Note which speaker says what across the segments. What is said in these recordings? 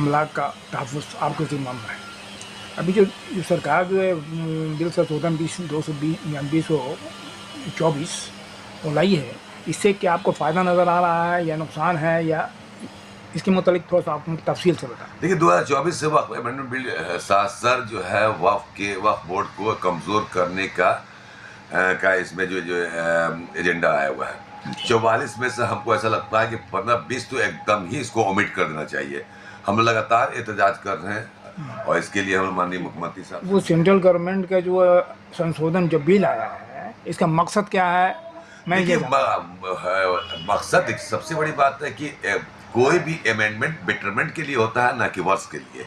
Speaker 1: अमलाक का तहफ़्फ़ुज़ आपके ज़िम्मा में है। अभी जो सरकार जो है बिल संशोधन 2024 वो लाई है, इससे क्या आपको फ़ायदा नज़र आ रहा है या नुकसान है, या इसके मुतालिक थोड़ा सा आप तफसील से बताएं।
Speaker 2: देखिए 2024 से वक्फ अमेंडमेंट बिल साथ जो है वक्फ बोर्ड को कमज़ोर करने का इसमें जो एजेंडा आया हुआ है। 44 में से हमको ऐसा लगता है कि 15-20 तो एकदम ही इसको ओमिट कर देना चाहिए। हम लगातार एहतजाज कर रहे हैं और इसके लिए हम माननीय मुख्यमंत्री साहब
Speaker 1: वो सेंट्रल गवर्नमेंट का जो संशोधन जो बिल आया है, इसका मकसद क्या है? मैं ये
Speaker 2: मकसद सबसे बड़ी बात है कि कोई भी अमेंडमेंट बेटरमेंट के लिए होता है, ना कि वर्ष के लिए।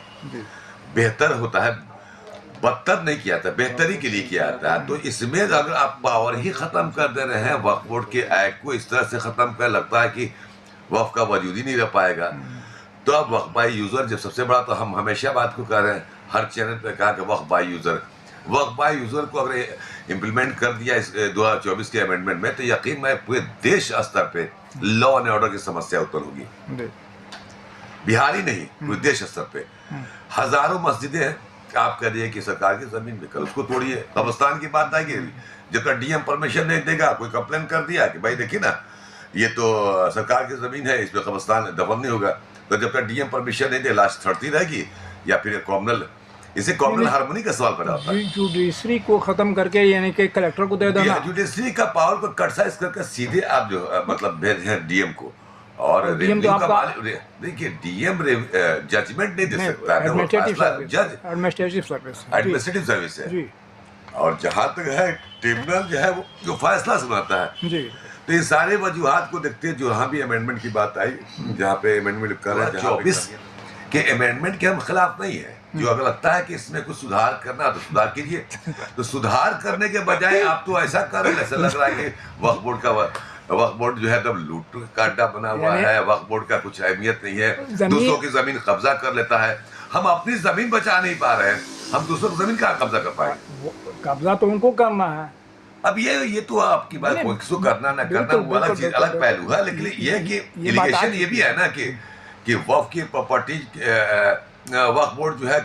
Speaker 2: बेहतर होता है, बदतर नहीं किया जाता, बेहतरी के लिए किया जाता है। तो इसमें अगर आप पावर ही खत्म कर दे रहे हैं, वक्फ बोर्ड के एक्ट को इस तरह से खत्म कर, लगता है कि वक्फ का वजूद ही नहीं रह पाएगा। तो अब वक्फ बाई यूजर जब सबसे बड़ा, तो हम हमेशा बात को कर रहे हैं, हर चैनल पे कहा कि वक्फ बाई यूजर को अगर इम्प्लीमेंट कर दिया इस 2024 के अमेंडमेंट में, तो यकीन में पूरे देश स्तर पे लॉ एंड ऑर्डर की समस्या उत्पन्न होगी। बिहार ही नहीं, पूरे देश स्तर पे हजारों मस्जिदें हैं, आप कह रही है कि सरकार की जमीन में, कल उसको तोड़िए। कब्रिस्तान की बात आएगी, जब तक डीएम परमिशन नहीं देगा, कोई कंप्लेन कर दिया कि भाई देखिए ना, ये तो सरकार की जमीन है, इसमें कब्रिस्तान दफन नहीं होगा, तो जब तक डीएम परमिशन नहीं दे, लाश सड़ती रहेगी। या फिर कॉमनल, इसे कॉमनल हार्मोनी का सवाल पैदा होता है।
Speaker 1: जुडिशरी को खत्म करके, यानी कि कलेक्टर को दे देना,
Speaker 2: जुडिशरी का पावर को कट साइज करके सीधे आप जो मतलब भेज हैं डीएम को। और
Speaker 1: डीएम तो आपका,
Speaker 2: देखिए डीएम जजमेंट नहीं दे सकता, एडमिनिस्ट्रेटिव सर्विस है। और जहां तक है ट्रिब्यूनल जो है वो जो फैसला सुनाता है जी। तो इन सारे वजूहात को देखते हैं, जहाँ भी अमेंडमेंट की बात आई, जहाँ पे अमेंडमेंट कर रहे हैं 24 के अमेंडमेंट के हम खिलाफ नहीं है। जो अगर लगता है कि इसमें कुछ सुधार करना तो सुधार कीजिए। तो सुधार करने के बजाय आप तो ऐसा कर रहे हैं, ऐसा लग रहा है कि वक्फ बोर्ड जो है तब लूट का अड्डा बना हुआ है, वक्फ बोर्ड का कुछ अहमियत नहीं है, दूसरों की जमीन कब्जा कर लेता है। हम अपनी जमीन बचा नहीं पा रहे हैं, हम दूसरों की जमीन कहाँ कब्जा कर पाएंगे?
Speaker 1: कब्जा तो उनको करना है।
Speaker 2: अब ये तो आपकी बात, किसको करना ना करना वो अलग चीज, अलग पहलू है। लेकिन ये कि एलिगेशन ये भी है ना कि वक्फ की प्रॉपर्टी, वक्फ बोर्ड जो है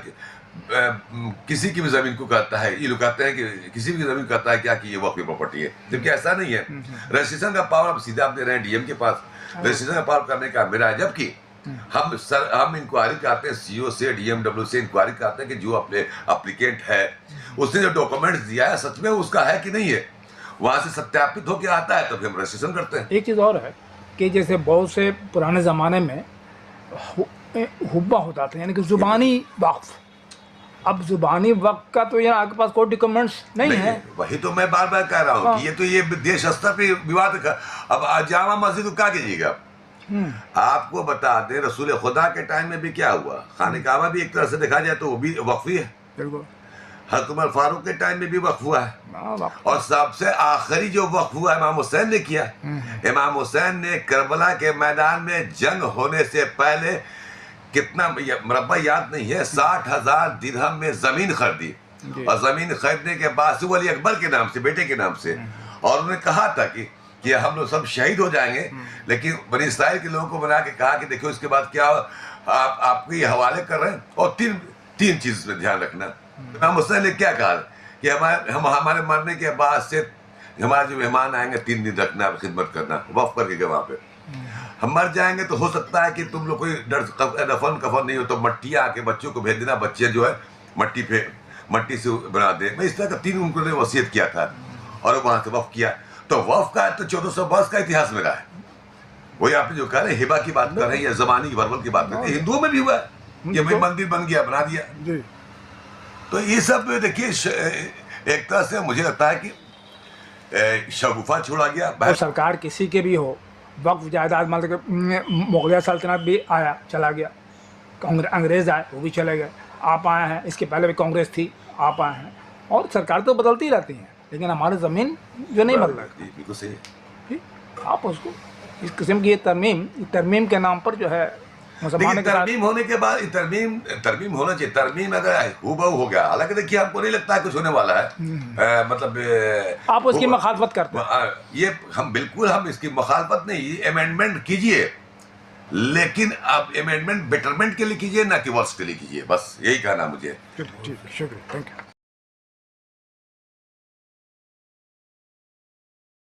Speaker 2: किसी की भी जमीन को कहता है, ये लोग कहते हैं कि किसी भी जमीन कहता है क्या कि ये वक्फ की प्रॉपर्टी है, जबकि ऐसा नहीं है। रजिस्ट्रेशन का पावर आप सीधा आप दे रहे हैं डीएम के पास, रजिस्ट्रेशन का पावर करने का मेरा है। जबकि हम इंक्वायरी करते हैं, सीओ से डीएमडब्ल्यू से इंक्वायरी करते हैं कि जो अपने एप्लीकेंट है उसने जो डॉक्यूमेंट्स दिया है सच में उसका है कि नहीं है, वहां से सत्यापित होकर आता है, तो फिर हम रजिस्ट्रेशन करते हैं।
Speaker 1: एक चीज़ और है कि जैसे बहुत से पुराने ज़माने में हुब्बा होता था, यानी कि ज़ुबानी वक्फ। अब ज़ुबानी वक्फ का तो यहाँ आपके पास कोई डॉक्यूमेंट्स नहीं है।
Speaker 2: वही तो मैं बार बार कह रहा हूँ कि ये देश स्तर पे विवाद का। अब जामा मस्जिद को क्या कीजिएगा? आपको बता दें, रसूल खुदा के टाइम में भी क्या हुआ, खाने काबा भी एक तरह से देखा जाए तो वो भी वक्फ ही है। हज़रत उमर फारूक के टाइम में भी वक्फ हुआ है। और सबसे आखिरी जो वक्फ हुआ इमाम हुसैन ने किया। इमाम हुसैन ने करबला के मैदान में जंग होने से पहले कितना मुरब्बा याद नहीं है, 60,000 दिरहम में जमीन खरीदी, और जमीन खरीदने के बाद अली अकबर के नाम से, बेटे के नाम से, और उन्होंने कहा था कि हम लोग सब शहीद हो जाएंगे, लेकिन बनी इस्राइल के लोगों को बना के कहा कि देखो इसके बाद क्या आपको ये हवाले कर रहे हैं, और तीन चीज पे ध्यान रखना। इमाम हुसैन ने क्या कहा कि हमारे मरने के बाद से हमारे जो मेहमान आएंगे 3 दिन रखना, खिदमत करना, वक्फ करके गए वहाँ पे। हम मर जाएंगे तो हो सकता है कि तुम लोग कोई दफन कफन नहीं हो तो मट्टियाँ आके बच्चों को भेज देना, बच्चे जो है मट्टी से बना दे। मैं इस तरह का 3 उनको ने वसीयत किया था, और वहाँ से वक्फ किया। तो वक्फ का तो 1400 वर्ष का इतिहास में रहा है। वही आप जो कह रहे हैं हिबा की बात कर रहे हैं या जमानी वर्बल की बात कर रहे हैं, हिंदुओं में भी हुआ है कि भाई मंदिर बन गया, बना दिया। तो ये सब देखिए एक तरह से मुझे लगता है कि शगुफा छोड़ा गया।
Speaker 1: और सरकार किसी के भी हो, वक्फ जायदाद मतलब मुगलिया सल्तनत भी आया चला गया, अंग्रेज़ आए वो भी चले गए, आप आए हैं, इसके पहले भी कांग्रेस थी, आप आए हैं, और सरकार तो बदलती रहती हैं, लेकिन हमारी ज़मीन जो नहीं बदल रही।
Speaker 2: बिल्कुल सही।
Speaker 1: आप उसको इस किस्म की तरमीम के नाम पर जो है
Speaker 2: तरमीम होने के बाद तरमीम होना चाहिए। तरमीम अगर हुबहू हो गया, हालांकि देखिए हमको नहीं लगता है कुछ होने वाला है, मतलब
Speaker 1: आप उसकी मुखालफत करते हैं।
Speaker 2: ये हम बिल्कुल, हम इसकी मुखालफत नहीं, अमेंडमेंट कीजिए, लेकिन अब अमेंडमेंट बेटरमेंट के लिए कीजिए, ना कि वर्स के लिए कीजिए। बस यही कहना मुझे।
Speaker 1: ठीक, शुक्रिया, थैंक यू।